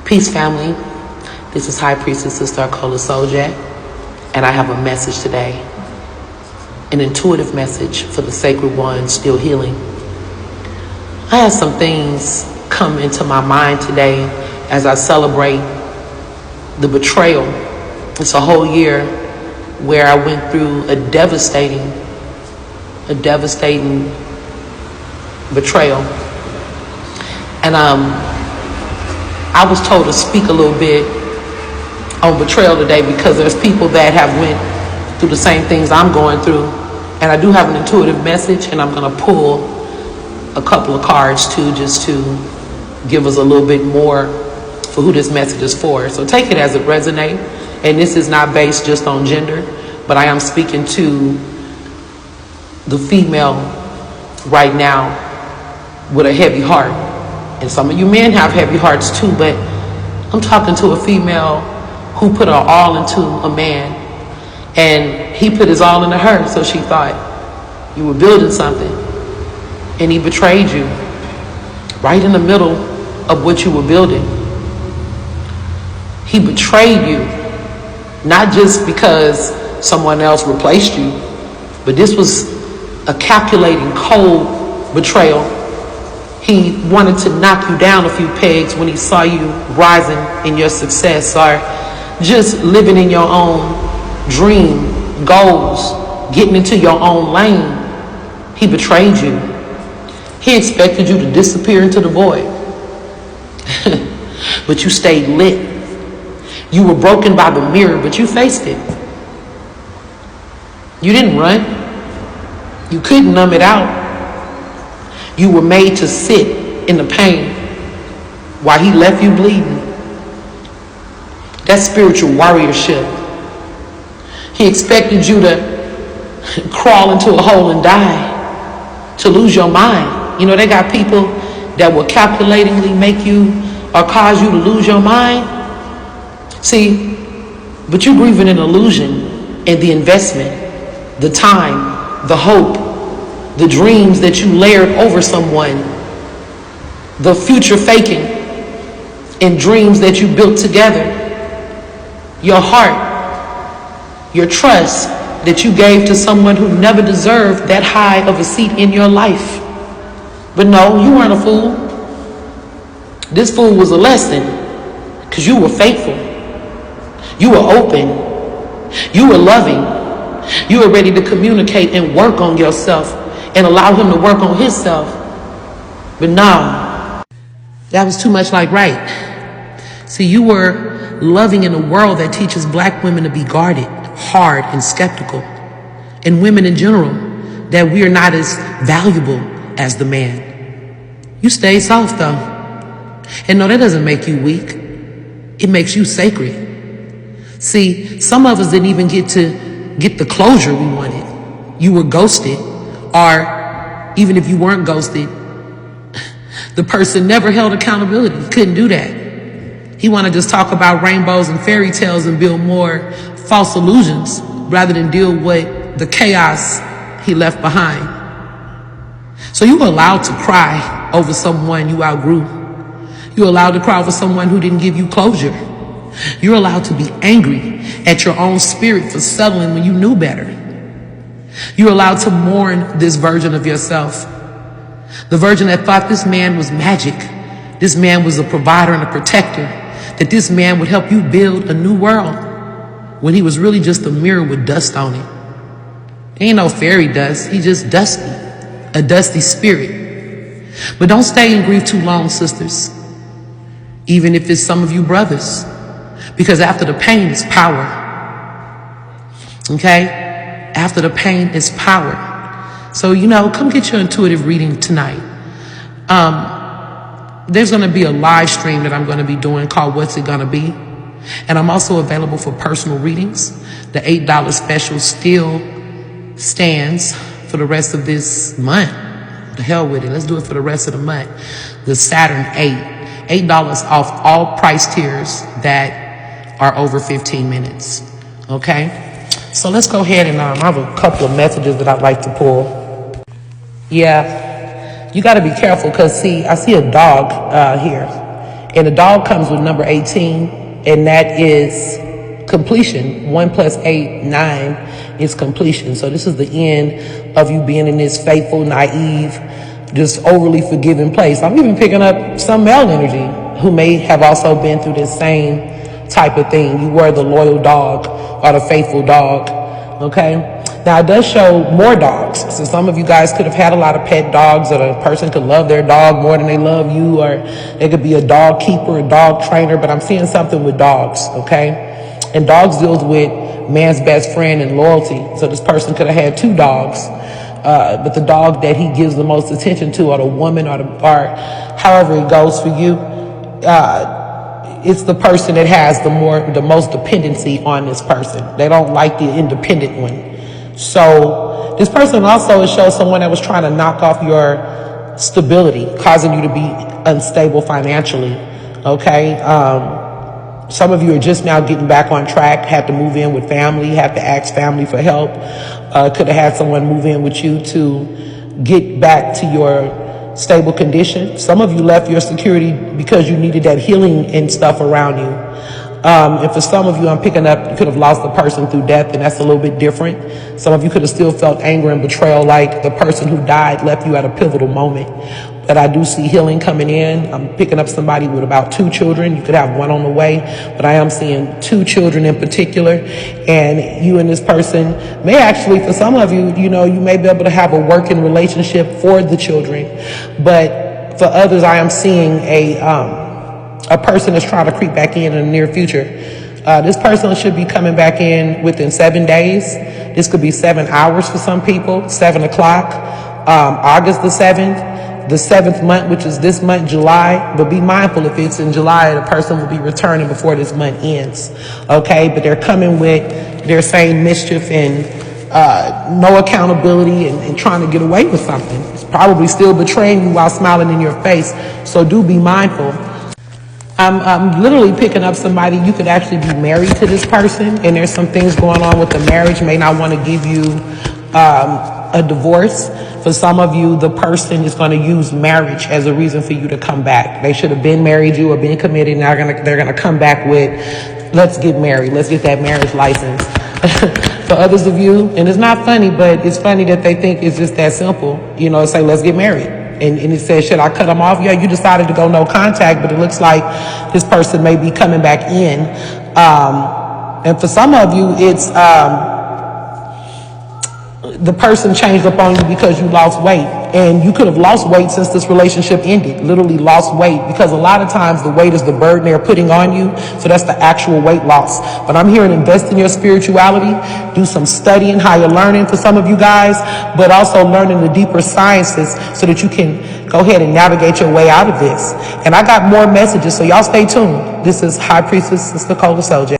Peace, family. This is High Priestess Sister Arcola Sojak, and I have a message today, an intuitive message for the Sacred One still healing. I had some things come into my mind today as I celebrate the betrayal. It's a whole year where I went through a devastating betrayal. And I was told to speak a little bit on betrayal today because there's people that have went through the same things I'm going through. And I do have an intuitive message, and I'm going to pull a couple of cards too, just to give us a little bit more for who this message is for. So take it as it resonates. And this is not based just on gender, but I am speaking to the female right now with a heavy heart. And some of you men have heavy hearts too, but I'm talking to a female who put her all into a man, and he put his all into her. So she thought you were building something, and he betrayed you right in the middle of what you were building. He betrayed you, not just because someone else replaced you, but this was a calculating, cold betrayal. He wanted to knock you down a few pegs when he saw you rising in your success, or just living in your own dream, goals, getting into your own lane. He betrayed you. He expected you to disappear into the void. But you stayed lit. You were broken by the mirror, but you faced it. You didn't run. You couldn't numb it out. You were made to sit in the pain while he left you bleeding. That's spiritual warriorship. He expected you to crawl into a hole and die, to lose your mind. You know, they got people that will calculatingly make you or cause you to lose your mind. See, but you're grieving an illusion, and the investment, the time, the hope, the dreams that you layered over someone, the future faking, and dreams that you built together, your heart, your trust that you gave to someone who never deserved that high of a seat in your life. But no, you weren't a fool. This fool was a lesson, because you were faithful. You were open. You were loving. You were ready to communicate and work on yourself and allow him to work on himself. But no, that was too much like right. See, you were loving in a world that teaches black women to be guarded, hard, and skeptical. And women in general, that we are not as valuable as the man. You stayed soft though. And no, that doesn't make you weak. It makes you sacred. See, some of us didn't even get the closure we wanted. You were ghosted. Or even if you weren't ghosted, the person never held accountability. Couldn't do that. He wanted to just talk about rainbows and fairy tales and build more false illusions rather than deal with the chaos he left behind. So you were allowed to cry over someone you outgrew. You were allowed to cry over someone who didn't give you closure. You're allowed to be angry at your own spirit for settling when you knew better. You're allowed to mourn this version of yourself. The version that thought this man was magic. This man was a provider and a protector. That this man would help you build a new world, when he was really just a mirror with dust on it. Ain't no fairy dust. He just dusty. A dusty spirit. But don't stay in grief too long, sisters. Even if it's some of you brothers. Because after the pain is power. Okay? After the pain is power. So, come get your intuitive reading tonight. There's going to be a live stream that I'm going to be doing called What's It Gonna Be? And I'm also available for personal readings. The $8 special still stands for the rest of this month. The hell with it. Let's do it for the rest of the month. The Saturn 8. $8 off all price tiers that are over 15 minutes. Okay? So let's go ahead and I have a couple of messages that I'd like to pull. Yeah, you got to be careful because, see, I see a dog here. And the dog comes with number 18, and that is completion. 1 plus 8, 9 is completion. So this is the end of you being in this faithful, naive, just overly forgiving place. I'm even picking up some male energy who may have also been through this same type of thing. You were the loyal dog or the faithful dog, okay? Now, it does show more dogs. So some of you guys could have had a lot of pet dogs, or the person could love their dog more than they love you, or they could be a dog keeper, a dog trainer, but I'm seeing something with dogs, okay? And dogs deals with man's best friend and loyalty. So this person could have had 2 dogs, but the dog that he gives the most attention to, or the woman, or however it goes for you, it's the person that has the most dependency on this person. They don't like the independent one. So this person also shows someone that was trying to knock off your stability, causing you to be unstable financially, okay? Some of you are just now getting back on track, had to move in with family, had to ask family for help, could have had someone move in with you to get back to your stable condition. Some of you left your security because you needed that healing and stuff around you. And for some of you, I'm picking up, you could have lost the person through death, and that's a little bit different. Some of you could have still felt anger and betrayal, like the person who died left you at a pivotal moment. But I do see healing coming in. I'm picking up somebody with about 2 children. You could have 1 on the way, but I am seeing 2 children in particular. And you and this person may actually, for some of you, you may be able to have a working relationship for the children. But for others, I am seeing a person that's trying to creep back in the near future. This person should be coming back in within 7 days. This could be 7 hours for some people, 7 o'clock, August the 7th, the 7th month, which is this month, July. But be mindful, if it's in July, the person will be returning before this month ends, okay? But they're coming with their same mischief and no accountability and trying to get away with something. It's probably still betraying you while smiling in your face, so do be mindful. I'm literally picking up somebody, you could actually be married to this person, and there's some things going on with the marriage, may not want to give you a divorce. For some of you, the person is going to use marriage as a reason for you to come back. They should have been married you or been committed, and they're going to come back with, let's get married, let's get that marriage license. For others of you, and it's not funny, but it's funny that they think it's just that simple, say, let's get married. And it says, should I cut them off? Yeah, you decided to go no contact, but it looks like this person may be coming back in. And for some of you, it's the person changed up on you because you lost weight. And you could have lost weight since this relationship ended, literally lost weight, because a lot of times the weight is the burden they're putting on you. So that's the actual weight loss. But I'm here to invest in your spirituality, do some studying, higher learning for some of you guys, but also learning the deeper sciences so that you can go ahead and navigate your way out of this. And I got more messages, so y'all stay tuned. This is High Priestess Sister Cola Soldier.